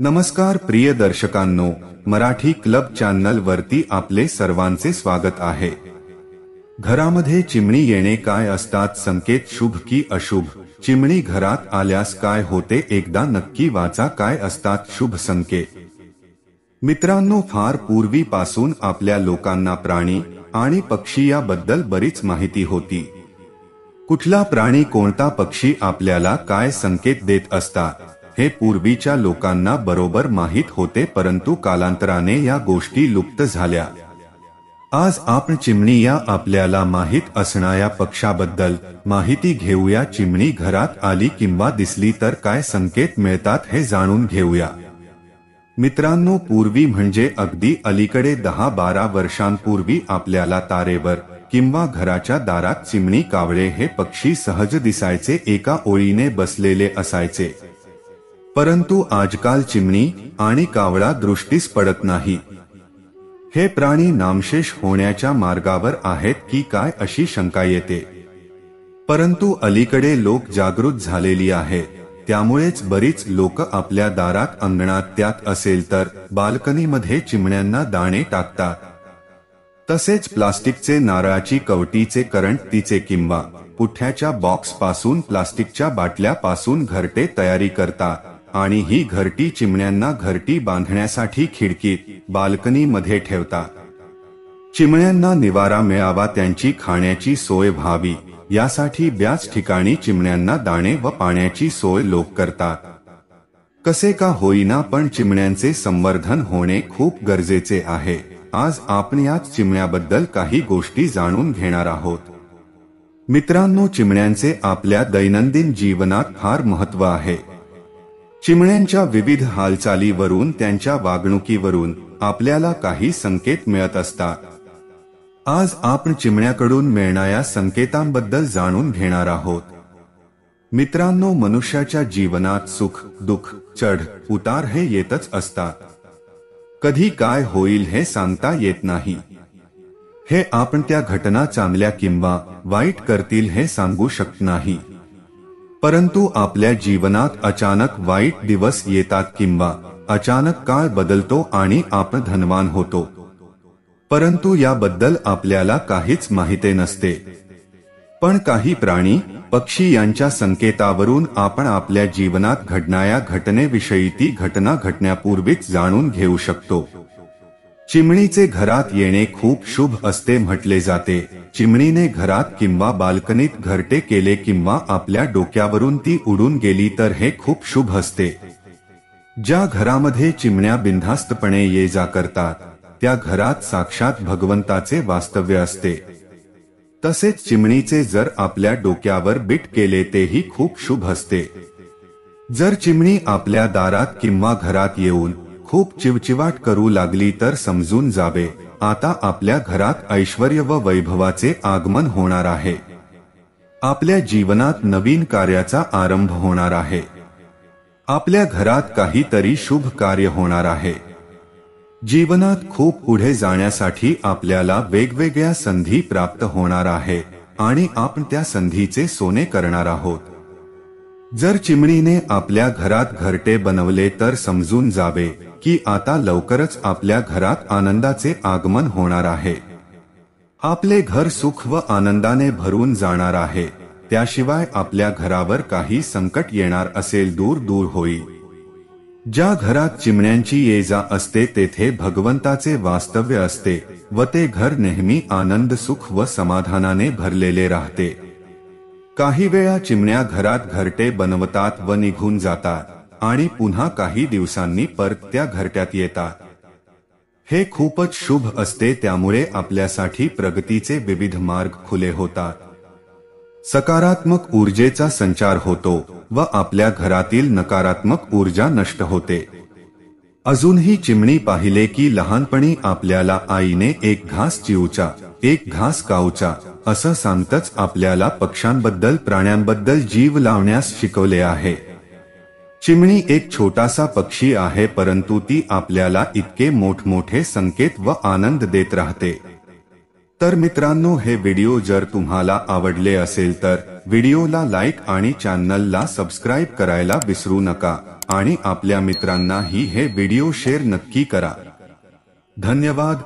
नमस्कार प्रिय दर्शकांनो, Marathi club channel वरती आपले सर्वांचे स्वागत आहे। घरामध्ये चिमणी येणे काय असतात संकेत, शुभ की अशुभ? चिमणी घरात आल्यास काय होते एकदा नक्की वाचा। काय असतात शुभ संकेत? मित्रांनो, फार पूर्वीपासून आपल्या लोकांना प्राणी आणि पक्षी याबद्दल बरीच माहिती होती। कुठला प्राणी, कोणता पक्षी आपल्याला काय संकेत देत असतात हे पूर्वीच्या लोकांना बरोबर माहित होते, परंतु कालांतराने या गोष्टी लुप्त झाल्या। आज आपण चिमणी या आपल्याला माहित असणाऱ्या पक्षाबद्दल माहिती घेऊया। चिमणी घरात आली किंवा दिसली तर काय संकेत मिळतात हे जाणून घेऊया। मित्रांनो, पूर्वी म्हणजे अगदी अलीकडे 10-12 वर्षांपूर्वी आपल्याला तारेवर किंवा घराच्या दारात चिमणी, कावळे हे पक्षी सहज दिसायचे, एका ओळीने बसलेले असायचे। परंतु आजकाल चिमणी आणि कावळा दृष्टीस पडत नाही। हे प्राणी नामशेष होण्याच्या मार्गावर आहेत की काय अशी शंका येते। परंतु अलीकडे लोक जागृत झालेली आहेत, त्यामुळेच बरीच लोक आपल्या दारात, अंगणात, त्यात असेल तर बाल्कनीमध्ये चिमण्यांना दाणे टाकतात। तसेच प्लास्टिकचे, नारळाची कवटीचे, करंटीचे किंवा पुठ्याच्या बॉक्स पासून, प्लास्टिकच्या बाटल्यापासून घरटे तयारी करतात आणि ही घरटी चिमण्यांना घरटी बांधण्यासाठी खिडकीत, बाल्कनीमध्ये ठेवतात। चिमण्यांना निवारा मिळावा, त्यांची खाण्याची सोय व्हावी यासाठी बऱ्याच ठिकाणी चिमण्यांना दाणे व पाण्याची सोय लोक करतात। कसे का होईना, पण चिमण्यांचे संवर्धन होणे खूप गरजेचे आहे। आज आपण याच चिमण्याबद्दल काही गोष्टी जाणून घेणार आहोत। मित्रांनो, चिमण्यांचे आपल्या दैनंदिन जीवनात फार महत्त्व आहे। चिमण्यांच्या विविध हालचालीवरून, त्यांच्या वागणुकीवरून आपल्याला काही संकेत मिळत असतात। आज आपण चिमण्याकडून मिळणाऱ्या संकेतांबद्दल जाणून घेणार आहोत। मित्रांनो, मनुष्याच्या जीवनात सुख, दुःख, चढ उतार हे येतच असतात। कधी काय होईल हे सांगता येत नाही। हे आपण त्या घटना चांगल्या किंवा वाईट करतील हे सांगू शकत नाही। परंतु आपल्या जीवनात अचानक वाईट दिवस येतात किंवा अचानक काळ बदलतो आणि आपण धनवान होतो, परंतु याबद्दल आपल्याला काहीच माहिती नसते। पण काही प्राणी, पक्षी यांच्या संकेतावरून आपण आपल्या जीवनात घडणाऱ्या घटनेविषयी, ती घटना घडण्यापूर्वीच जाणून घेऊ शकतो। चिमणीचे घरात येणे खूप शुभ असते म्हटले जाते। चिमणीने घरात किंवा बाल्कनीत घरटे केले किंवा आपल्या डोक्यावरून ती उडून गेली तर हे खूप शुभ असते। ज्या घरामध्ये चिमण्या बिनधास्तपणे ये जा करतात, त्या घरात साक्षात भगवंताचे वास्तव्य असते। तसेच चिमणीचे जर आपल्या डोक्यावर बीट केले तेही खूप शुभ असते। जर चिमणी आपल्या दारात किंवा घरात येऊन खूप चिवचिवाट करू लागली तर समजून जावे, आता आपल्या घरात ऐश्वर्य व वैभवाचे आगमन होणार आहे। आपल्या जीवनात नवीन कार्याचा आरंभ होणार आहे। आपल्या घरात काहीतरी शुभ कार्य होणार आहे। जीवनात खूप पुढे जाण्यासाठी आपल्याला वेगवेगळ्या संधी प्राप्त होणार आहे आणि आपण त्या संधीचे सोने करणार आहोत। जर चिमणीने आपल्या घरात घरटे बनवले तर समजून जावे की आता लवकरच आपल्या घरात आनंदाचे आगमन होणार आहे। आपले घर सुख व आनंदाने भरून जाणार आहे। त्याशिवाय आपल्या घरावर काही संकट येणार असेल, दूर दूर होईल। ज्या घरात चिमण्यांची ये जा असते तेथे भगवंताचे वास्तव्य असते व ते घर नेहमी आनंद, सुख व समाधानाने भरलेले राहते। काही वेळा चिमण्या घरात घरटे बनवतात व निघून जातात आणि पुन्हा काही दिवसांनी परत त्या घरट्यात येतात। हे खूपच शुभ असते, त्यामुळे आपल्यासाठी प्रगतीचे विविध मार्ग खुले होतात। सकारात्मक ऊर्जेचा संचार होतो व आपल्या घरातील नकारात्मक ऊर्जा नष्ट होते। अजूनही चिमणी पाहिले की लहानपणी आपल्याला आईने एक घास चिवचा, एक घास काऊचा असं सांगतच आपल्याला पक्ष्यांबद्दल, प्राण्यांबद्दल जीव लावण्यास शिकवले आहे। चिमणी एक छोटासा पक्षी आहे, परंतु ती आपल्याला इतके मोठमोठे संकेत व आनंद देत राहते। तर मित्रांनो, हे व्हिडिओ जर तुम्हाला आवडले असेल तर व्हिडिओला लाईक आणि चॅनलला सबस्क्राईब करायला विसरू नका आणि आपल्या मित्रांनाही हे व्हिडिओ शेअर नक्की करा. धन्यवाद.